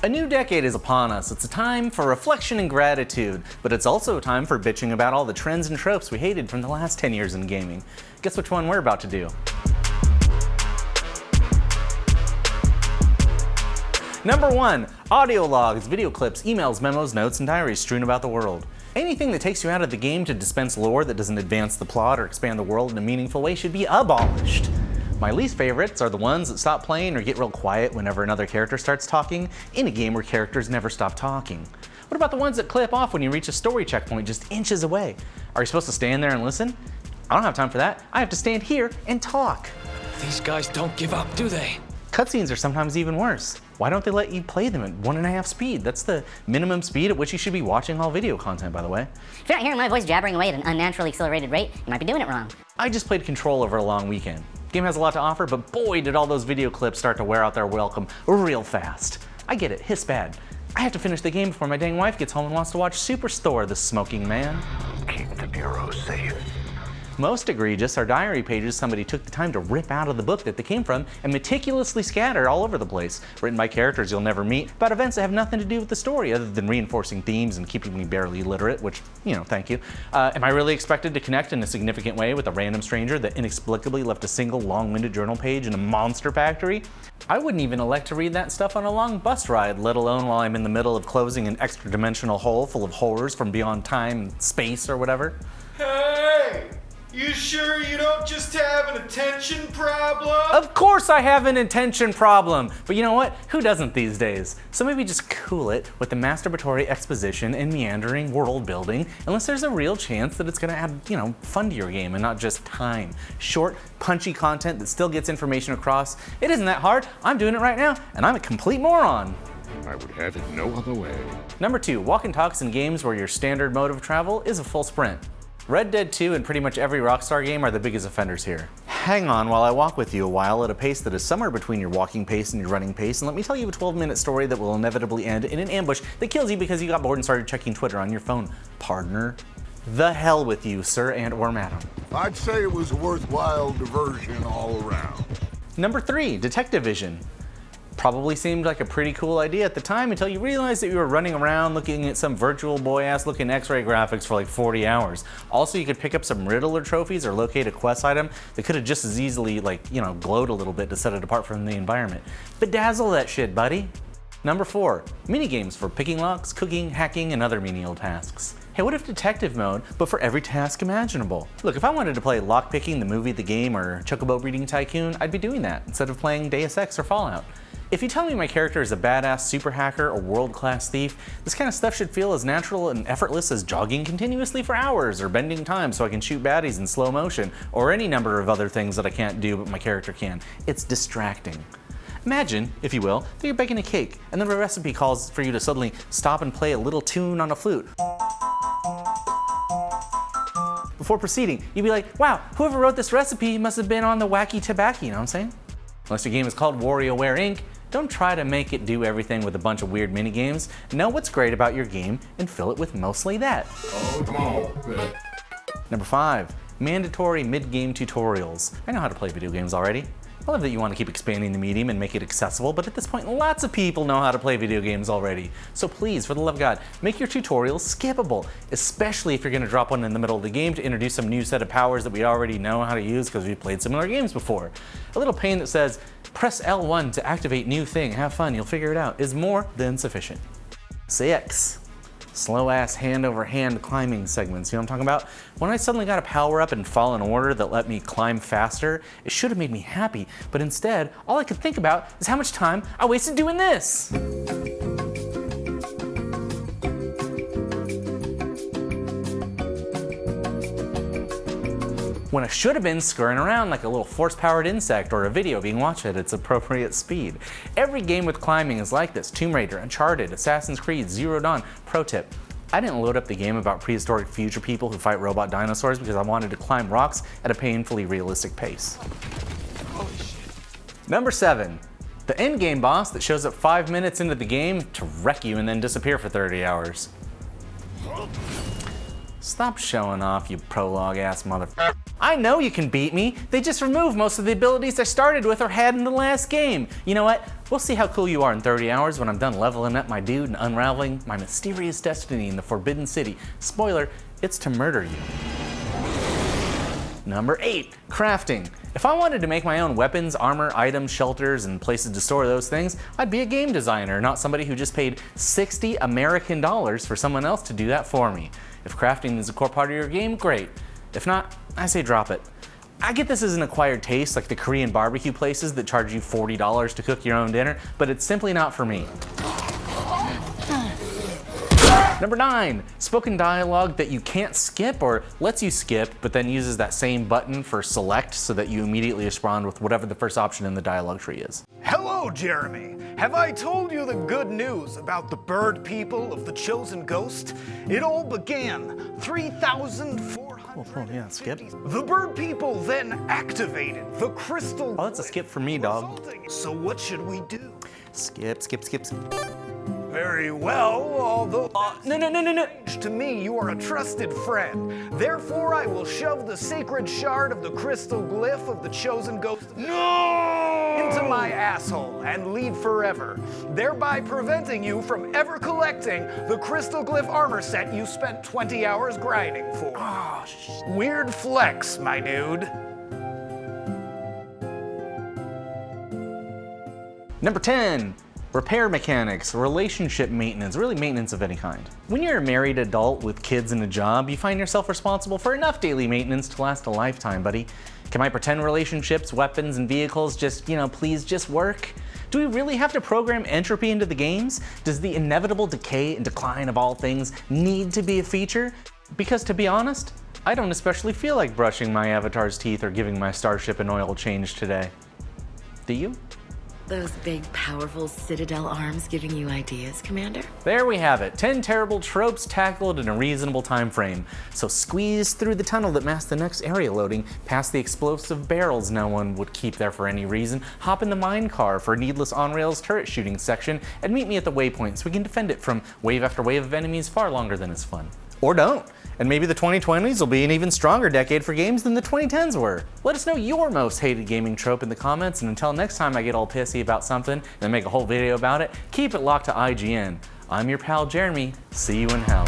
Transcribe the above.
A new decade is upon us. It's a time for reflection and gratitude, but it's also a time for bitching about all the trends and tropes we hated from the last 10 years in gaming. Guess which one we're about to do? Number 1. Audio logs, video clips, emails, memos, notes, and diaries strewn about the world. Anything that takes you out of the game to dispense lore that doesn't advance the plot or expand the world in a meaningful way should be abolished. My least favorites are the ones that stop playing or get real quiet whenever another character starts talking in a game where characters never stop talking. What about the ones that clip off when you reach a story checkpoint just inches away? Are you supposed to stand there and listen? I don't have time for that. I have to stand here and talk. These guys don't give up, do they? Cutscenes are sometimes even worse. Why don't they let you play them at 1.5 speed? That's the minimum speed at which you should be watching all video content, by the way. If you're not hearing my voice jabbering away at an unnaturally accelerated rate, you might be doing it wrong. I just played Control over a long weekend. The game has a lot to offer, but boy did all those video clips start to wear out their welcome real fast. I get it, hiss bad. I have to finish the game before my dang wife gets home and wants to watch Superstore, the smoking man. Keep the Bureau safe. Most egregious are diary pages somebody took the time to rip out of the book that they came from and meticulously scatter all over the place, written by characters you'll never meet, about events that have nothing to do with the story other than reinforcing themes and keeping me barely literate, which, thank you. Am I really expected to connect in a significant way with a random stranger that inexplicably left a single long-winded journal page in a monster factory? I wouldn't even elect to read that stuff on a long bus ride, let alone while I'm in the middle of closing an extra-dimensional hole full of horrors from beyond time and space or whatever. Hey! You sure you don't just have an attention problem? Of course I have an attention problem, but you know what? Who doesn't these days? So maybe just cool it with the masturbatory exposition and meandering world building, unless there's a real chance that it's gonna add, fun to your game and not just time. Short, punchy content that still gets information across. It isn't that hard. I'm doing it right now, and I'm a complete moron. I would have it no other way. Number 2, walk and talks in games where your standard mode of travel is a full sprint. Red Dead 2 and pretty much every Rockstar game are the biggest offenders here. Hang on while I walk with you a while at a pace that is somewhere between your walking pace and your running pace, and let me tell you a 12-minute story that will inevitably end in an ambush that kills you because you got bored and started checking Twitter on your phone, partner. The hell with you, sir and or madam. I'd say it was a worthwhile diversion all around. Number 3, Detective Vision. Probably seemed like a pretty cool idea at the time until you realized that you were running around looking at some virtual boy-ass looking x-ray graphics for like 40 hours. Also, you could pick up some Riddler trophies or locate a quest item that could have just as easily glowed a little bit to set it apart from the environment. Bedazzle that shit, buddy. Number 4, minigames for picking locks, cooking, hacking, and other menial tasks. Hey, what if detective mode, but for every task imaginable? Look, if I wanted to play lockpicking, the movie, the game, or Chocobo Breeding Tycoon, I'd be doing that instead of playing Deus Ex or Fallout. If you tell me my character is a badass super hacker or world-class thief, this kind of stuff should feel as natural and effortless as jogging continuously for hours or bending time so I can shoot baddies in slow motion or any number of other things that I can't do but my character can. It's distracting. Imagine, if you will, that you're baking a cake and the recipe calls for you to suddenly stop and play a little tune on a flute. Before proceeding, you'd be like, wow, whoever wrote this recipe must have been on the wacky tobacco, you know what I'm saying? Unless your game is called WarioWare Inc., don't try to make it do everything with a bunch of weird minigames. Know what's great about your game and fill it with mostly that. Oh, come on. Number 5, mandatory mid-game tutorials. I know how to play video games already. I love that you want to keep expanding the medium and make it accessible, but at this point, lots of people know how to play video games already. So please, for the love of God, make your tutorials skippable, especially if you're going to drop one in the middle of the game to introduce some new set of powers that we already know how to use because we've played similar games before. A little pane that says, press L1 to activate new thing, have fun, you'll figure it out, is more than sufficient. 6. Slow-ass hand-over-hand climbing segments, you know what I'm talking about? When I suddenly got a power-up in Fallen Order that let me climb faster, it should have made me happy, but instead, all I could think about is how much time I wasted doing this! When I should have been scurrying around like a little force-powered insect or a video being watched at its appropriate speed. Every game with climbing is like this. Tomb Raider, Uncharted, Assassin's Creed, Zero Dawn. Pro tip, I didn't load up the game about prehistoric future people who fight robot dinosaurs because I wanted to climb rocks at a painfully realistic pace. Holy shit. Number 7, the Endgame Boss that shows up 5 minutes into the game to wreck you and then disappear for 30 hours. Stop showing off, you prologue-ass motherfucker. I know you can beat me. They just removed most of the abilities I started with or had in the last game. You know what? We'll see how cool you are in 30 hours when I'm done leveling up my dude and unraveling my mysterious destiny in the Forbidden City. Spoiler, it's to murder you. Number 8, crafting. If I wanted to make my own weapons, armor, items, shelters, and places to store those things, I'd be a game designer, not somebody who just paid $60 American for someone else to do that for me. If crafting is a core part of your game, great. If not, I say drop it. I get this is an acquired taste, like the Korean barbecue places that charge you $40 to cook your own dinner, but it's simply not for me. Number 9, spoken dialogue that you can't skip or lets you skip, but then uses that same button for select so that you immediately respond with whatever the first option in the dialogue tree is. Hello, Jeremy. Have I told you the good news about the bird people of the Chosen Ghost? It all began 3,400. Yeah, skip. The bird people then activated the crystal. Oh, that's a skip for me, dog. So what should we do? Skip, skip, skip, skip. Very well, although No. to me you are a trusted friend. Therefore I will shove the sacred shard of the crystal glyph of the Chosen Ghost into my asshole and leave forever, thereby preventing you from ever collecting the crystal glyph armor set you spent 20 hours grinding for. Weird flex, my dude. Number 10, repair mechanics, relationship maintenance, really maintenance of any kind. When you're a married adult with kids and a job, you find yourself responsible for enough daily maintenance to last a lifetime, buddy. Can my pretend relationships, weapons, and vehicles just, please just work? Do we really have to program entropy into the games? Does the inevitable decay and decline of all things need to be a feature? Because to be honest, I don't especially feel like brushing my avatar's teeth or giving my starship an oil change today. Do you? Those big, powerful Citadel arms giving you ideas, Commander? There we have it, 10 terrible tropes tackled in a reasonable time frame. So squeeze through the tunnel that masks the next area loading, past the explosive barrels no one would keep there for any reason, hop in the mine car for a needless on-rails turret shooting section, and meet me at the waypoint so we can defend it from wave after wave of enemies far longer than is fun. Or don't. And maybe the 2020s will be an even stronger decade for games than the 2010s were. Let us know your most hated gaming trope in the comments, and until next time I get all pissy about something and make a whole video about it, keep it locked to IGN. I'm your pal Jeremy. See you in hell.